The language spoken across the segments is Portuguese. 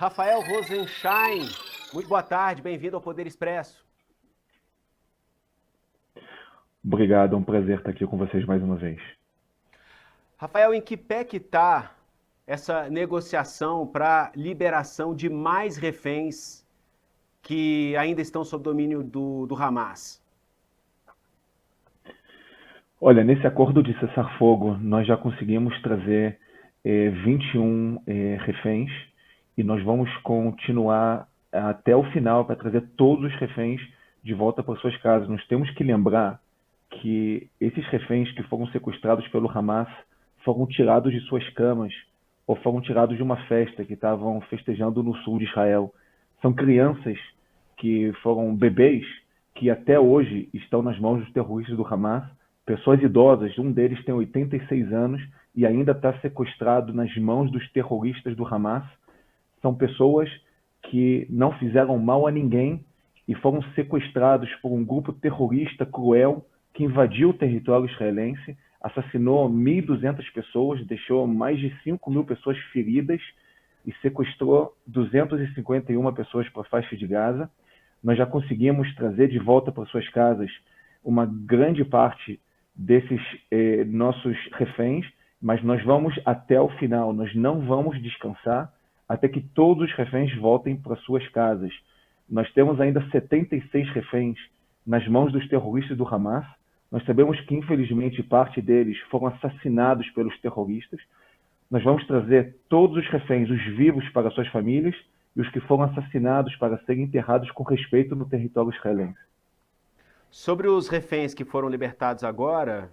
Rafael Rosenstein, muito boa tarde, bem-vindo ao Poder Expresso. Obrigado, é um prazer estar aqui com vocês mais uma vez. Rafael, em que pé que está essa negociação para liberação de mais reféns que ainda estão sob domínio do Hamas? Olha, nesse acordo de cessar-fogo, nós já conseguimos trazer 21 reféns e nós vamos continuar até o final para trazer todos os reféns de volta para suas casas. Nós temos que lembrar que esses reféns que foram sequestrados pelo Hamas foram tirados de suas camas ou foram tirados de uma festa que estavam festejando no sul de Israel. São crianças que foram bebês que até hoje estão nas mãos dos terroristas do Hamas, pessoas idosas, um deles tem 86 anos e ainda está sequestrado nas mãos dos terroristas do Hamas. São pessoas que não fizeram mal a ninguém e foram sequestrados por um grupo terrorista cruel que invadiu o território israelense, assassinou 1.200 pessoas, deixou mais de 5.000 pessoas feridas e sequestrou 251 pessoas para a faixa de Gaza. Nós já conseguimos trazer de volta para suas casas uma grande parte desses nossos reféns, mas nós vamos até o final, nós não vamos descansar até que todos os reféns voltem para suas casas. Nós temos ainda 76 reféns nas mãos dos terroristas do Hamas. Nós sabemos que, infelizmente, parte deles foram assassinados pelos terroristas. Nós vamos trazer todos os reféns, os vivos, para suas famílias e os que foram assassinados para serem enterrados com respeito no território israelense. Sobre os reféns que foram libertados agora,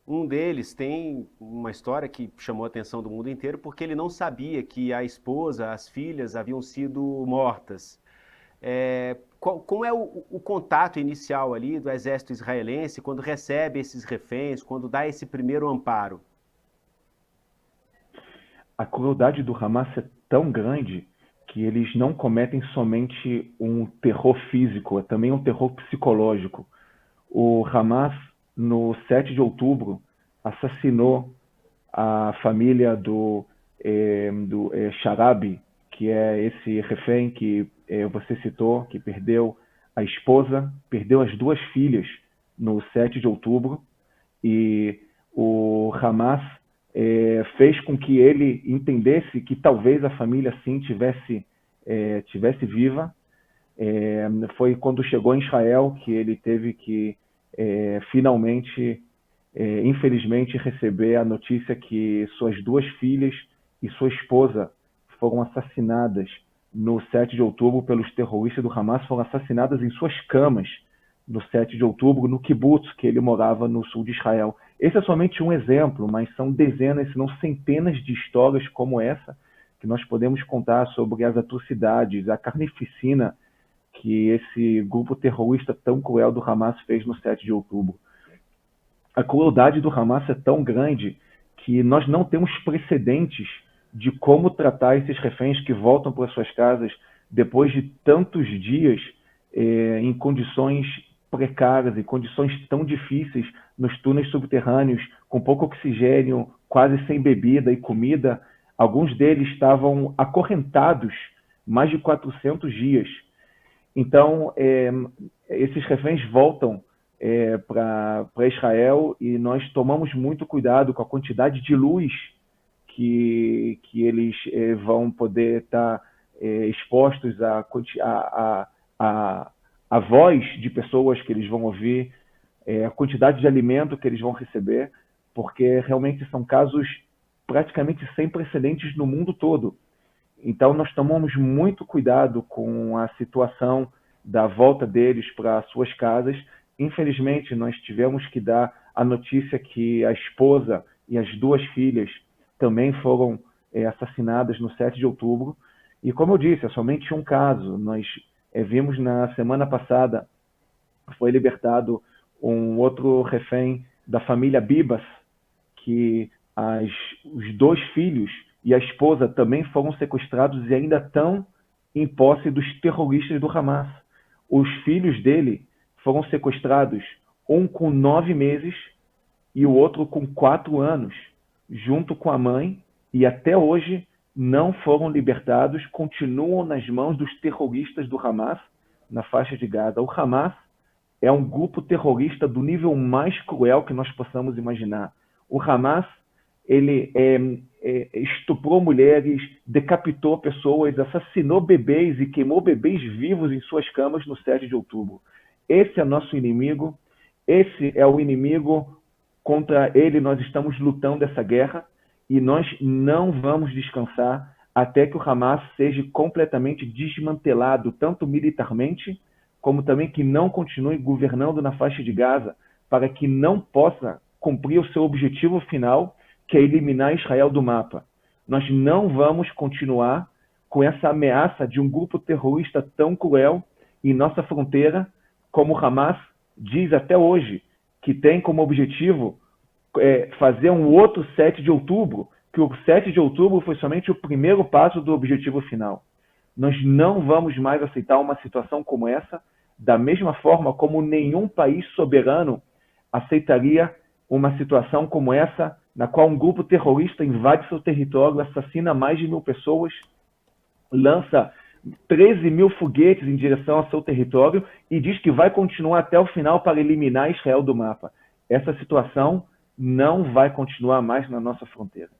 um deles tem uma história que chamou a atenção do mundo inteiro porque ele não sabia que a esposa, as filhas haviam sido mortas. Como é o contato inicial ali do exército israelense quando recebe esses reféns, quando dá esse primeiro amparo? A crueldade do Hamas é tão grande que eles não cometem somente um terror físico, é também um terror psicológico. O Hamas, no 7 de outubro, assassinou a família do Sharabi, que é esse refém que você citou, que perdeu a esposa, perdeu as duas filhas no 7 de outubro, e o Hamas fez com que ele entendesse que talvez a família sim tivesse viva. Foi quando chegou em Israel que ele teve que finalmente, infelizmente, receber a notícia que suas duas filhas e sua esposa foram assassinadas no 7 de outubro pelos terroristas do Hamas, foram assassinadas em suas camas no 7 de outubro, no kibbutz, que ele morava no sul de Israel. Esse é somente um exemplo, mas são dezenas, se não centenas de histórias como essa, que nós podemos contar sobre as atrocidades, a carnificina que esse grupo terrorista tão cruel do Hamas fez no 7 de outubro. A crueldade do Hamas é tão grande que nós não temos precedentes de como tratar esses reféns que voltam para suas casas depois de tantos dias em condições precárias e condições tão difíceis nos túneis subterrâneos, com pouco oxigênio, quase sem bebida e comida. Alguns deles estavam acorrentados mais de 400 dias. Então, esses reféns voltam para Israel e nós tomamos muito cuidado com a quantidade de luz que eles vão poder estar expostos a voz de pessoas que eles vão ouvir, a quantidade de alimento que eles vão receber, porque realmente são casos praticamente sem precedentes no mundo todo. Então, nós tomamos muito cuidado com a situação da volta deles para suas casas. Infelizmente, nós tivemos que dar a notícia que a esposa e as duas filhas também foram assassinadas no 7 de outubro. E, como eu disse, é somente um caso. Nós vimos na semana passada, foi libertado um outro refém da família Bibas, que os dois filhos e a esposa também foram sequestrados e ainda estão em posse dos terroristas do Hamas. Os filhos dele foram sequestrados, um com 9 meses e o outro com 4 anos, junto com a mãe, e até hoje não foram libertados, continuam nas mãos dos terroristas do Hamas na faixa de Gaza. O Hamas é um grupo terrorista do nível mais cruel que nós possamos imaginar. O Hamas, ele estuprou mulheres, decapitou pessoas, assassinou bebês e queimou bebês vivos em suas camas no 7 de outubro. Esse é nosso inimigo, esse é o inimigo, contra ele nós estamos lutando essa guerra e nós não vamos descansar até que o Hamas seja completamente desmantelado, tanto militarmente, como também que não continue governando na faixa de Gaza, para que não possa cumprir o seu objetivo final, que é eliminar Israel do mapa. Nós não vamos continuar com essa ameaça de um grupo terrorista tão cruel em nossa fronteira, como o Hamas diz até hoje, que tem como objetivo fazer um outro 7 de outubro, que o 7 de outubro foi somente o primeiro passo do objetivo final. Nós não vamos mais aceitar uma situação como essa, da mesma forma como nenhum país soberano aceitaria uma situação como essa, na qual um grupo terrorista invade seu território, assassina mais de 1.000 pessoas, lança 13.000 foguetes em direção ao seu território e diz que vai continuar até o final para eliminar Israel do mapa. Essa situação não vai continuar mais na nossa fronteira.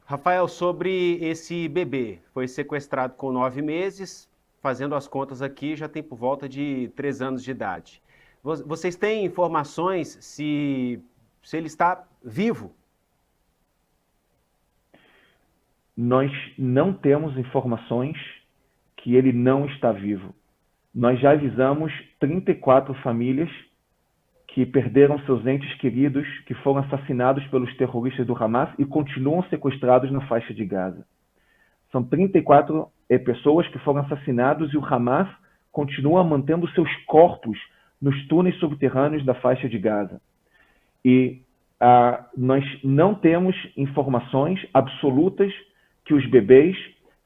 Rafael, sobre esse bebê, foi sequestrado com 9 meses, fazendo as contas aqui, já tem por volta de 3 anos de idade. Vocês têm informações se ele está vivo? Nós não temos informações que ele não está vivo. Nós já avisamos 34 famílias que perderam seus entes queridos, que foram assassinados pelos terroristas do Hamas e continuam sequestrados na faixa de Gaza. São 34 pessoas que foram assassinadas e o Hamas continua mantendo seus corpos nos túneis subterrâneos da faixa de Gaza. E nós não temos informações absolutas que os bebês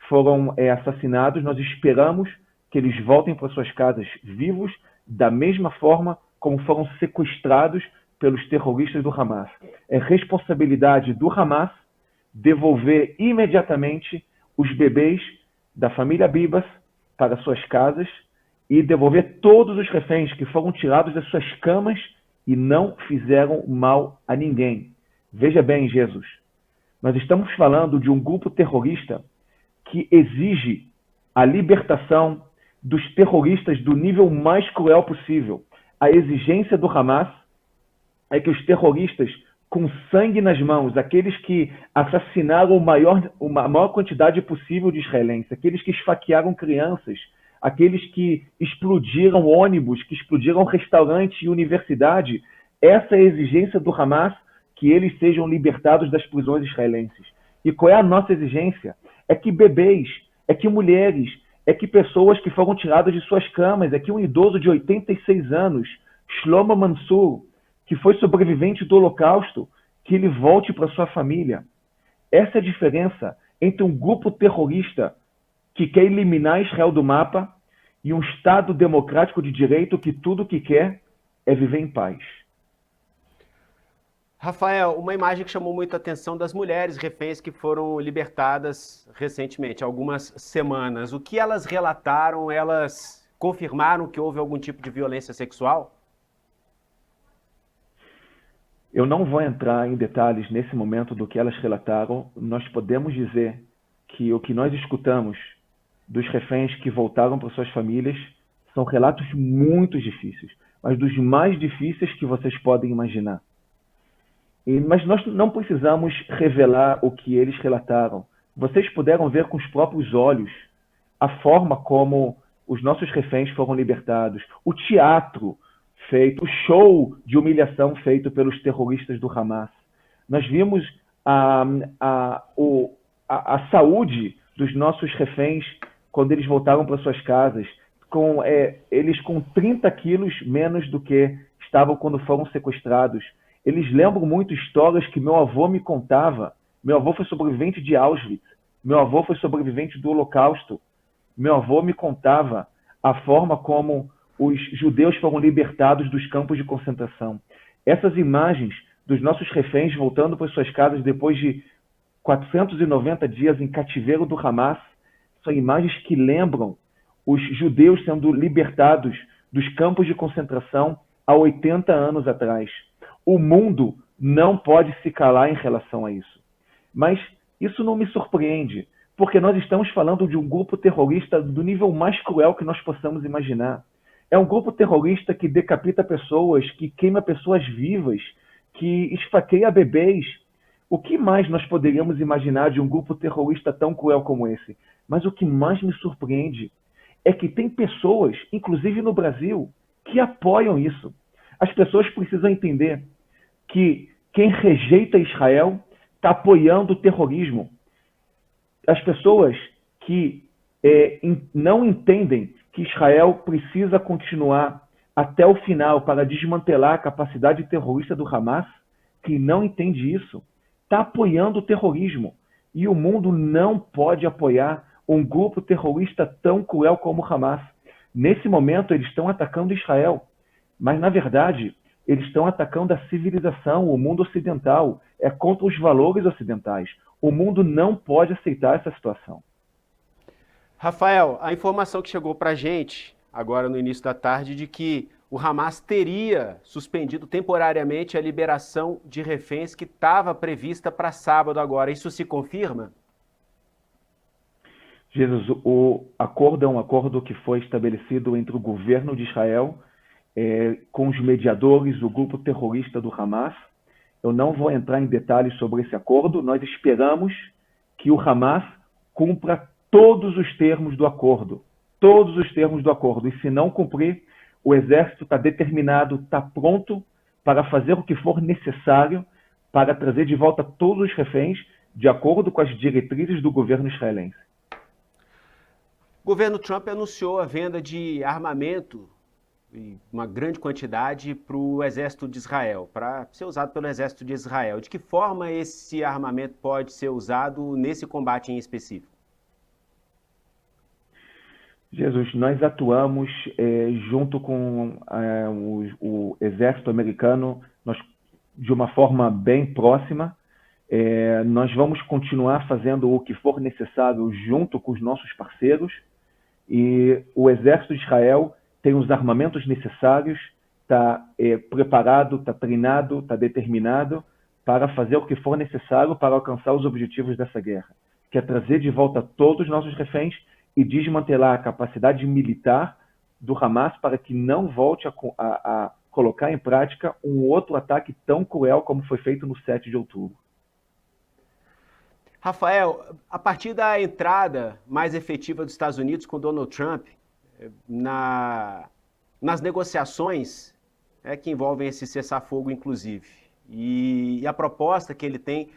foram assassinados. Nós esperamos que eles voltem para suas casas vivos, da mesma forma como foram sequestrados pelos terroristas do Hamas. É responsabilidade do Hamas devolver imediatamente os bebês da família Bibas para suas casas e devolver todos os reféns que foram tirados das suas camas e não fizeram mal a ninguém. Veja bem, Jesus, nós estamos falando de um grupo terrorista que exige a libertação dos terroristas do nível mais cruel possível. A exigência do Hamas é que os terroristas com sangue nas mãos, aqueles que assassinaram a maior quantidade possível de israelenses, aqueles que esfaquearam crianças, aqueles que explodiram ônibus, que explodiram restaurante e universidade, essa é a exigência do Hamas, que eles sejam libertados das prisões israelenses. E qual é a nossa exigência? É que bebês, é que mulheres, é que pessoas que foram tiradas de suas camas, é que um idoso de 86 anos, Shlomo Mansur, que foi sobrevivente do Holocausto, que ele volte para sua família. Essa é a diferença entre um grupo terrorista que quer eliminar Israel do mapa e um Estado democrático de direito que tudo o que quer é viver em paz. Rafael, uma imagem que chamou muita atenção das mulheres reféns que foram libertadas recentemente, algumas semanas. O que elas relataram? Elas confirmaram que houve algum tipo de violência sexual? Eu não vou entrar em detalhes nesse momento do que elas relataram. Nós podemos dizer que o que nós escutamos dos reféns que voltaram para suas famílias são relatos muito difíceis, mas dos mais difíceis que vocês podem imaginar. Mas nós não precisamos revelar o que eles relataram. Vocês puderam ver com os próprios olhos a forma como os nossos reféns foram libertados, o teatro feito, o show de humilhação feito pelos terroristas do Hamas. Nós vimos a saúde dos nossos reféns quando eles voltaram para suas casas, eles com 30 quilos menos do que estavam quando foram sequestrados. Eles lembram muito histórias que meu avô me contava. Meu avô foi sobrevivente de Auschwitz. Meu avô foi sobrevivente do Holocausto. Meu avô me contava a forma como os judeus foram libertados dos campos de concentração. Essas imagens dos nossos reféns voltando para suas casas depois de 490 dias em cativeiro do Hamas, são imagens que lembram os judeus sendo libertados dos campos de concentração há 80 anos atrás. O mundo não pode se calar em relação a isso. Mas isso não me surpreende, porque nós estamos falando de um grupo terrorista do nível mais cruel que nós possamos imaginar. É um grupo terrorista que decapita pessoas, que queima pessoas vivas, que esfaqueia bebês. O que mais nós poderíamos imaginar de um grupo terrorista tão cruel como esse? Mas o que mais me surpreende é que tem pessoas, inclusive no Brasil, que apoiam isso. As pessoas precisam entender que quem rejeita Israel está apoiando o terrorismo. As pessoas que não entendem que Israel precisa continuar até o final para desmantelar a capacidade terrorista do Hamas, que não entende isso, está apoiando o terrorismo. E o mundo não pode apoiar um grupo terrorista tão cruel como o Hamas. Nesse momento, eles estão atacando Israel. Mas, na verdade, eles estão atacando a civilização, o mundo ocidental. É contra os valores ocidentais. O mundo não pode aceitar essa situação. Rafael, a informação que chegou para a gente, agora no início da tarde, de que o Hamas teria suspendido temporariamente a liberação de reféns que estava prevista para sábado agora. Isso se confirma? Jesus, o acordo é um acordo que foi estabelecido entre o governo de Israel com os mediadores, o grupo terrorista do Hamas. Eu não vou entrar em detalhes sobre esse acordo. Nós esperamos que o Hamas cumpra todos os termos do acordo. Todos os termos do acordo. E se não cumprir, o exército está determinado, está pronto para fazer o que for necessário para trazer de volta todos os reféns de acordo com as diretrizes do governo israelense. O governo Trump anunciou a venda de armamento, uma grande quantidade, para o exército de Israel, para ser usado pelo exército de Israel. De que forma esse armamento pode ser usado nesse combate em específico? Jesus, nós atuamos junto com o exército americano de uma forma bem próxima. Nós vamos continuar fazendo o que for necessário junto com os nossos parceiros. E o exército de Israel tem os armamentos necessários, está preparado, está treinado, está determinado para fazer o que for necessário para alcançar os objetivos dessa guerra, que é trazer de volta todos os nossos reféns e desmantelar a capacidade militar do Hamas para que não volte a colocar em prática um outro ataque tão cruel como foi feito no 7 de outubro. Rafael, a partir da entrada mais efetiva dos Estados Unidos com Donald Trump nas negociações que envolvem esse cessar-fogo, inclusive, e a proposta que ele tem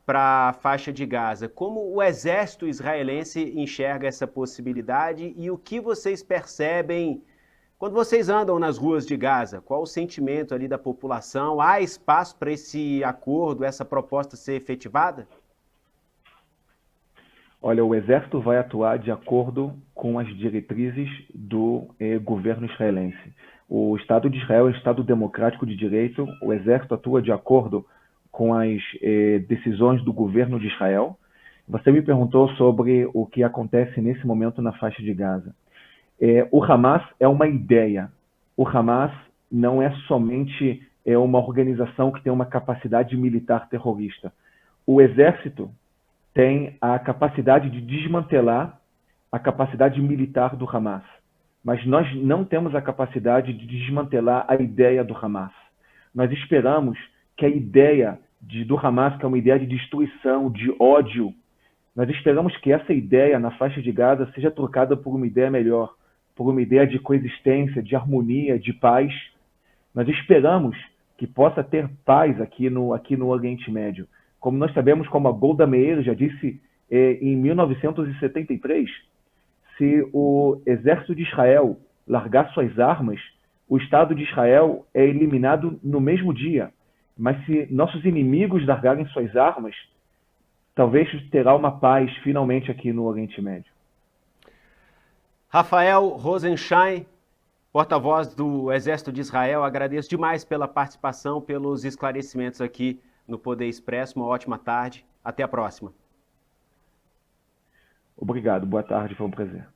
para a faixa de Gaza, como o exército israelense enxerga essa possibilidade e o que vocês percebem quando vocês andam nas ruas de Gaza? Qual o sentimento ali da população? Há espaço para esse acordo, essa proposta ser efetivada? Olha, o exército vai atuar de acordo com as diretrizes do governo israelense. O Estado de Israel é um Estado democrático de direito, o exército atua de acordo com as decisões do governo de Israel. Você me perguntou sobre o que acontece nesse momento na faixa de Gaza. O Hamas é uma ideia. O Hamas não é somente uma organização que tem uma capacidade militar terrorista. O exército tem a capacidade de desmantelar a capacidade militar do Hamas. Mas nós não temos a capacidade de desmantelar a ideia do Hamas. Nós esperamos que a ideia do Hamas, que é uma ideia de destruição, de ódio, nós esperamos que essa ideia na faixa de Gaza seja trocada por uma ideia melhor, por uma ideia de coexistência, de harmonia, de paz. Nós esperamos que possa ter paz aqui no Oriente Médio. Como nós sabemos, como a Golda Meir já disse em 1973, se o exército de Israel largar suas armas, o Estado de Israel é eliminado no mesmo dia. Mas se nossos inimigos largarem suas armas, talvez terá uma paz finalmente aqui no Oriente Médio. Rafael Rosensheim, porta-voz do Exército de Israel, agradeço demais pela participação, pelos esclarecimentos aqui no Poder Expresso. Uma ótima tarde Até a próxima. Obrigado, boa tarde, foi um prazer.